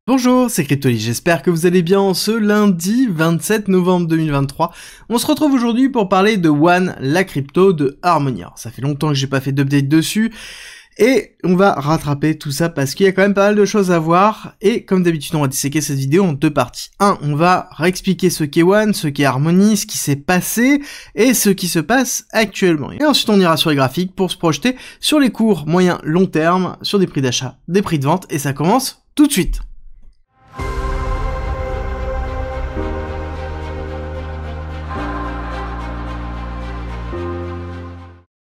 Bonjour, c'est Cryptoly, j'espère que vous allez bien en ce lundi 27 novembre 2023. On se retrouve aujourd'hui pour parler de One, la crypto de Harmony. Alors, ça fait longtemps que j'ai pas fait d'update dessus, et on va rattraper tout ça parce qu'il y a quand même pas mal de choses à voir, et comme d'habitude on va disséquer cette vidéo en deux parties. On va réexpliquer ce qu'est One, ce qu'est Harmony, ce qui s'est passé, et ce qui se passe actuellement. Et ensuite on ira sur les graphiques pour se projeter sur les cours moyen long terme, sur des prix d'achat, des prix de vente, et ça commence tout de suite.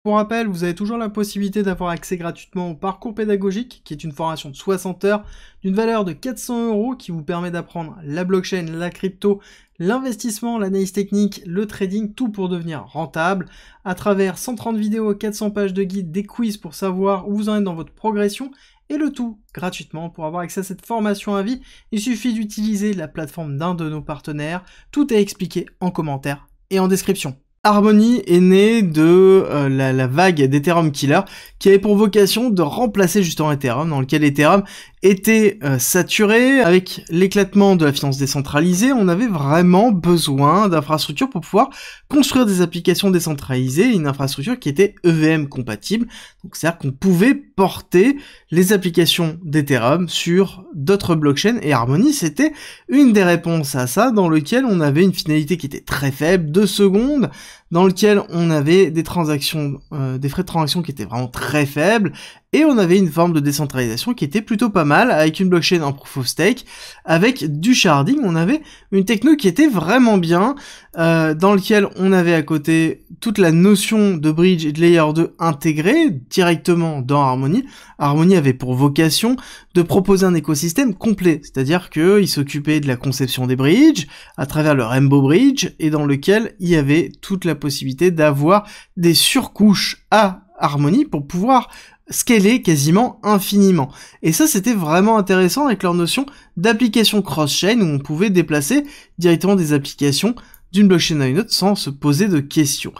Pour rappel, vous avez toujours la possibilité d'avoir accès gratuitement au parcours pédagogique, qui est une formation de 60 heures d'une valeur de 400 € qui vous permet d'apprendre la blockchain, la crypto, l'investissement, l'analyse technique, le trading, tout pour devenir rentable, à travers 130 vidéos, 400 pages de guide, des quiz pour savoir où vous en êtes dans votre progression, et le tout gratuitement. Pour avoir accès à cette formation à vie, il suffit d'utiliser la plateforme d'un de nos partenaires, tout est expliqué en commentaire et en description. Harmony est né de la vague d'Ethereum Killer, qui avait pour vocation de remplacer justement Ethereum, dans lequel Ethereum était saturé. Avec l'éclatement de la finance décentralisée, on avait vraiment besoin d'infrastructures pour pouvoir construire des applications décentralisées, une infrastructure qui était EVM compatible, donc c'est-à-dire qu'on pouvait porter les applications d'Ethereum sur d'autres blockchains, et Harmony c'était une des réponses à ça, dans lequel on avait une finalité qui était très faible, 2 secondes, dans lequel on avait des transactions, des frais de transaction qui étaient vraiment très faibles, et on avait une forme de décentralisation qui était plutôt pas mal, avec une blockchain en proof of stake, avec du sharding. On avait une techno qui était vraiment bien, dans lequel on avait à côté toute la notion de bridge et de layer 2 intégrée directement dans Harmony. Harmony avait pour vocation de proposer un écosystème complet, c'est-à-dire qu'il s'occupait de la conception des bridges, à travers le Rainbow Bridge, et dans lequel il y avait toute la possibilité d'avoir des surcouches à Harmony pour pouvoir scaler quasiment infiniment. Et ça, c'était vraiment intéressant avec leur notion d'application cross-chain, où on pouvait déplacer directement des applications d'une blockchain à une autre sans se poser de questions.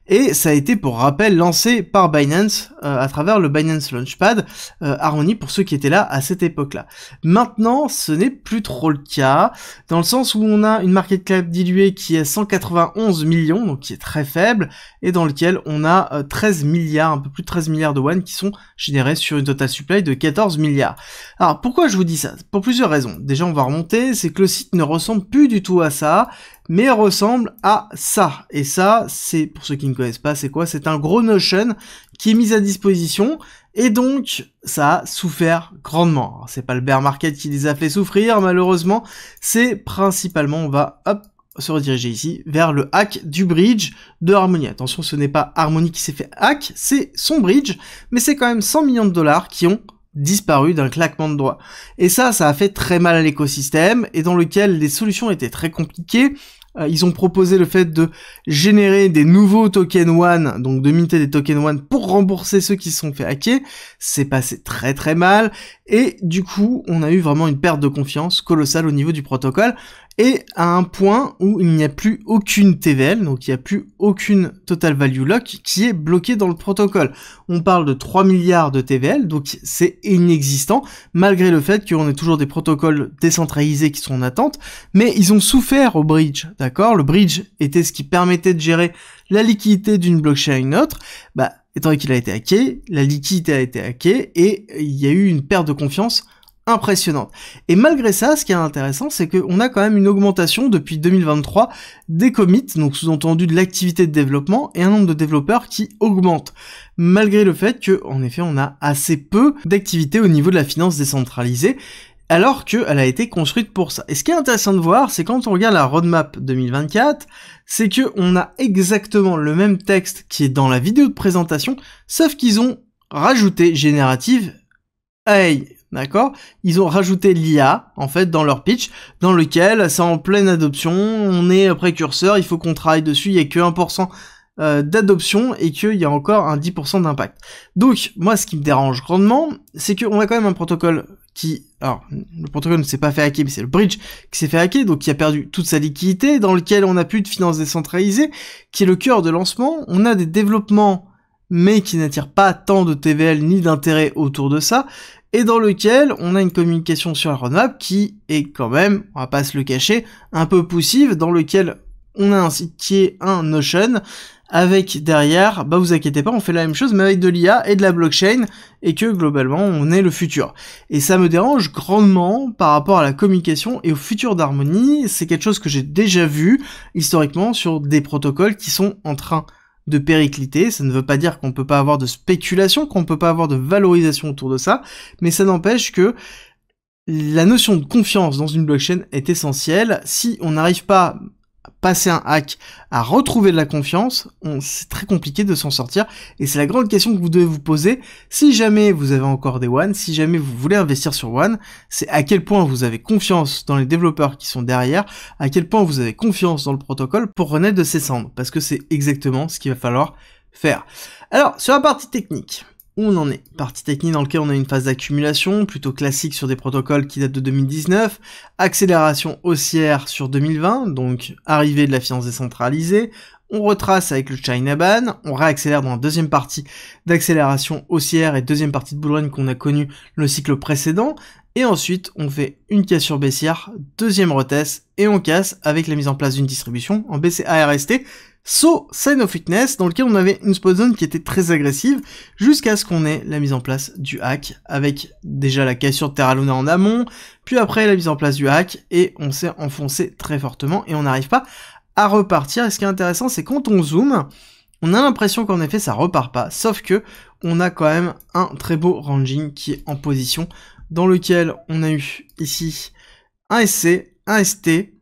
Et ça a été, pour rappel, lancé par Binance à travers le Binance Launchpad Harmony, pour ceux qui étaient là à cette époque-là. Maintenant, ce n'est plus trop le cas, dans le sens où on a une market cap diluée qui est 191 millions, donc qui est très faible, et dans lequel on a 13 milliards, un peu plus de 13 milliards de One qui sont générés sur une total supply de 14 milliards. Alors, pourquoi je vous dis ça? Pour plusieurs raisons. Déjà, on va remonter, c'est que le site ne ressemble plus du tout à ça, mais ressemble à ça. Et ça, c'est, pour ceux qui ne connaissent pas, c'est quoi? C'est un gros Notion qui est mis à disposition, et donc ça a souffert grandement. Alors, c'est pas le bear market qui les a fait souffrir, malheureusement, c'est principalement, on va se rediriger ici vers le hack du bridge de Harmony. Attention, ce n'est pas Harmony qui s'est fait hack, c'est son bridge, mais c'est quand même 100 millions de dollars qui ont disparu d'un claquement de doigts. Et ça a fait très mal à l'écosystème, et dans lequel les solutions étaient très compliquées. Ils ont proposé le fait de générer des nouveaux tokens One, donc de minter des tokens One pour rembourser ceux qui se sont fait hacker. C'est passé très très mal, et du coup, on a eu vraiment une perte de confiance colossale au niveau du protocole, et à un point où il n'y a plus aucune TVL, donc il n'y a plus aucune Total Value Lock qui est bloquée dans le protocole. On parle de 3 milliards de TVL, donc c'est inexistant, malgré le fait qu'on ait toujours des protocoles décentralisés qui sont en attente, mais ils ont souffert au bridge, d'accord? Le bridge était ce qui permettait de gérer la liquidité d'une blockchain à une autre. Étant donné qu'il a été hacké, la liquidité a été hackée, et il y a eu une perte de confiance impressionnante. Et malgré ça, ce qui est intéressant, c'est qu'on a quand même une augmentation depuis 2023 des commits, donc sous-entendu de l'activité de développement, et un nombre de développeurs qui augmente, malgré le fait que, en effet, on a assez peu d'activité au niveau de la finance décentralisée, alors qu'elle a été construite pour ça. Et ce qui est intéressant de voir, c'est quand on regarde la roadmap 2024, c'est que on a exactement le même texte qui est dans la vidéo de présentation, sauf qu'ils ont rajouté générative AI. D'accord? Ils ont rajouté l'IA, en fait, dans leur pitch, dans lequel c'est en pleine adoption, on est précurseur, il faut qu'on travaille dessus, il y a que 1% d'adoption, et qu'il y a encore un 10% d'impact. Donc, moi, ce qui me dérange grandement, c'est qu'on a quand même un protocole qui... Alors, le protocole ne s'est pas fait hacker, mais c'est le bridge qui s'est fait hacker, donc qui a perdu toute sa liquidité, dans lequel on n'a plus de finance décentralisée, qui est le cœur de lancement. On a des développements, mais qui n'attirent pas tant de TVL ni d'intérêt autour de ça, et dans lequel on a une communication sur la roadmap qui est quand même, on va pas se le cacher, un peu poussive, dans lequel on a un site qui est un Notion, avec derrière, bah vous inquiétez pas, on fait la même chose mais avec de l'IA et de la blockchain, et que globalement on est le futur. Et ça me dérange grandement par rapport à la communication et au futur d'Harmony. C'est quelque chose que j'ai déjà vu historiquement sur des protocoles qui sont en train de péricliter. Ça ne veut pas dire qu'on peut pas avoir de spéculation, qu'on peut pas avoir de valorisation autour de ça, mais ça n'empêche que la notion de confiance dans une blockchain est essentielle. Si on n'arrive pas passer un hack, à retrouver de la confiance, c'est très compliqué de s'en sortir, et c'est la grande question que vous devez vous poser si jamais vous avez encore des One, si jamais vous voulez investir sur One, c'est à quel point vous avez confiance dans les développeurs qui sont derrière, à quel point vous avez confiance dans le protocole pour renaître de ses cendres, parce que c'est exactement ce qu'il va falloir faire. Alors, sur la partie technique, où on en est? Partie technique dans laquelle on a une phase d'accumulation, plutôt classique sur des protocoles qui datent de 2019, accélération haussière sur 2020, donc arrivée de la finance décentralisée, on retrace avec le China Ban, on réaccélère dans la deuxième partie d'accélération haussière et deuxième partie de bull run qu'on a connu le cycle précédent, et ensuite on fait une cassure baissière, deuxième retest, et on casse avec la mise en place d'une distribution en BCARST, So Sign of Weakness, dans lequel on avait une spot zone qui était très agressive, jusqu'à ce qu'on ait la mise en place du hack, avec déjà la cassure de Terra Luna en amont, puis après la mise en place du hack, et on s'est enfoncé très fortement, et on n'arrive pas à repartir. Et ce qui est intéressant, c'est quand on zoome, on a l'impression qu'en effet ça repart pas, sauf que on a quand même un très beau ranging qui est en position, dans lequel on a eu ici un SC, un ST,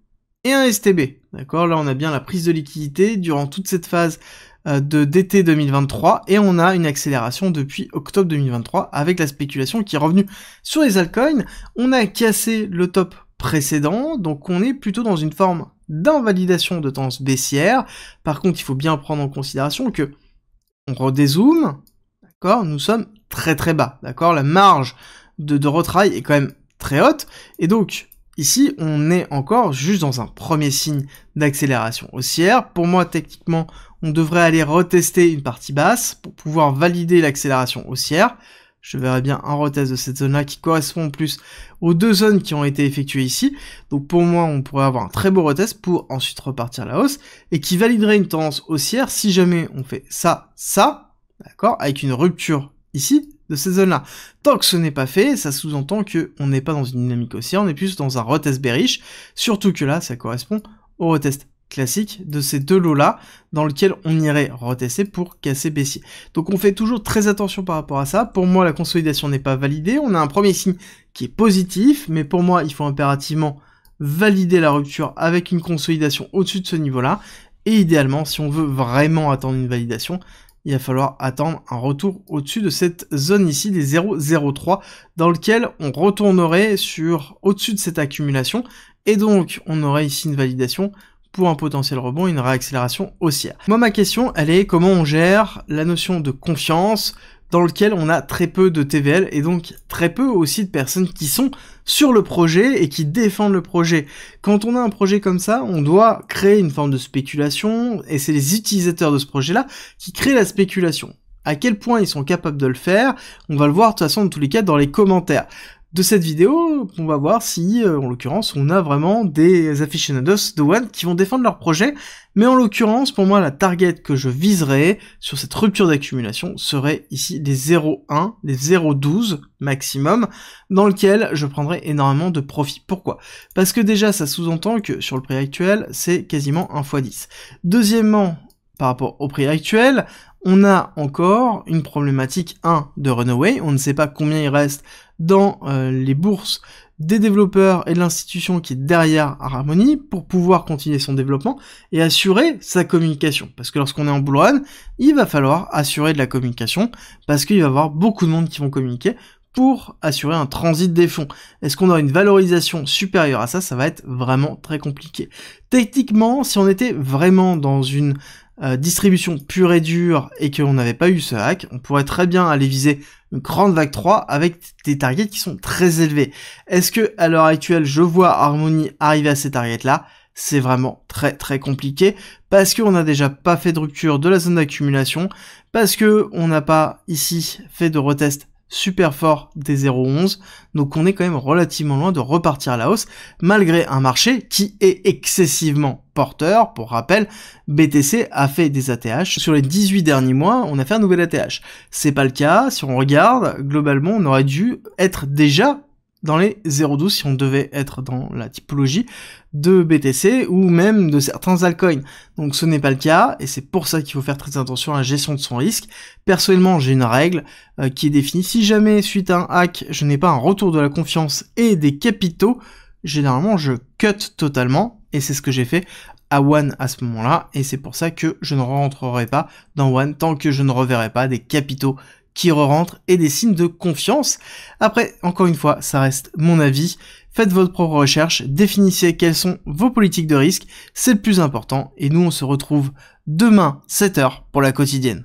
et un STB, d'accord? Là, on a bien la prise de liquidité durant toute cette phase d'été 2023, et on a une accélération depuis octobre 2023 avec la spéculation qui est revenue sur les altcoins. On a cassé le top précédent, donc on est plutôt dans une forme d'invalidation de tendance baissière. Par contre, il faut bien prendre en considération que on redézoome, d'accord? Nous sommes très très bas, d'accord? La marge de retrail est quand même très haute, et donc ici, on est encore juste dans un premier signe d'accélération haussière. Pour moi, techniquement, on devrait aller retester une partie basse pour pouvoir valider l'accélération haussière. Je verrai bien un retest de cette zone-là qui correspond plus aux deux zones qui ont été effectuées ici. Donc pour moi, on pourrait avoir un très beau retest pour ensuite repartir à la hausse et qui validerait une tendance haussière si jamais on fait ça, d'accord, avec une rupture ici de ces zones-là. Tant que ce n'est pas fait, ça sous-entend qu'on n'est pas dans une dynamique haussière, on est plus dans un retest bearish, surtout que là, ça correspond au retest classique de ces deux lots-là, dans lequel on irait retester pour casser baissier. Donc on fait toujours très attention par rapport à ça. Pour moi, la consolidation n'est pas validée, on a un premier signe qui est positif, mais pour moi, il faut impérativement valider la rupture avec une consolidation au-dessus de ce niveau-là, et idéalement, si on veut vraiment attendre une validation, il va falloir attendre un retour au-dessus de cette zone ici, des 0,03, dans lequel on retournerait sur au-dessus de cette accumulation, et donc on aurait ici une validation pour un potentiel rebond et une réaccélération haussière. Moi, ma question, elle est comment on gère la notion de confiance, dans lequel on a très peu de TVL, et donc très peu aussi de personnes qui sont sur le projet et qui défendent le projet. Quand on a un projet comme ça, on doit créer une forme de spéculation, et c'est les utilisateurs de ce projet-là qui créent la spéculation. À quel point ils sont capables de le faire, on va le voir de toute façon dans tous les cas dans les commentaires de cette vidéo. On va voir si, en l'occurrence, on a vraiment des aficionados de One qui vont défendre leur projet, mais en l'occurrence, pour moi, la target que je viserais sur cette rupture d'accumulation serait ici les 0,1, les 0,12 maximum, dans lequel je prendrais énormément de profit. Pourquoi? Parce que déjà, ça sous-entend que sur le prix actuel, c'est quasiment 1 x 10. Deuxièmement, par rapport au prix actuel, on a encore une problématique, de runaway, on ne sait pas combien il reste dans les bourses des développeurs et de l'institution qui est derrière Harmony pour pouvoir continuer son développement et assurer sa communication. Parce que lorsqu'on est en bull run, il va falloir assurer de la communication parce qu'il va y avoir beaucoup de monde qui vont communiquer pour assurer un transit des fonds. Est-ce qu'on aura une valorisation supérieure à ça? Ça va être vraiment très compliqué. Techniquement, si on était vraiment dans une distribution pure et dure et qu'on n'avait pas eu ce hack, on pourrait très bien aller viser une grande vague 3 avec des targets qui sont très élevés. Est-ce que à l'heure actuelle je vois Harmony arriver à ces targets là? C'est vraiment très très compliqué parce qu'on n'a déjà pas fait de rupture de la zone d'accumulation, parce que on n'a pas ici fait de retest super fort des 0,11, donc on est quand même relativement loin de repartir à la hausse, malgré un marché qui est excessivement porteur. Pour rappel, BTC a fait des ATH. Sur les 18 derniers mois, on a fait un nouvel ATH. C'est pas le cas. Si on regarde, globalement, on aurait dû être déjà dans les 0,12 si on devait être dans la typologie de BTC ou même de certains altcoins. Donc ce n'est pas le cas et c'est pour ça qu'il faut faire très attention à la gestion de son risque. Personnellement, j'ai une règle qui est définie. Si jamais suite à un hack, je n'ai pas un retour de la confiance et des capitaux, généralement je cut totalement et c'est ce que j'ai fait à One à ce moment-là et c'est pour ça que je ne rentrerai pas dans One tant que je ne reverrai pas des capitaux qui re-rentrent et des signes de confiance. Après, encore une fois, ça reste mon avis. Faites votre propre recherche, définissez quelles sont vos politiques de risque, c'est le plus important. Et nous, on se retrouve demain, 7h, pour la quotidienne.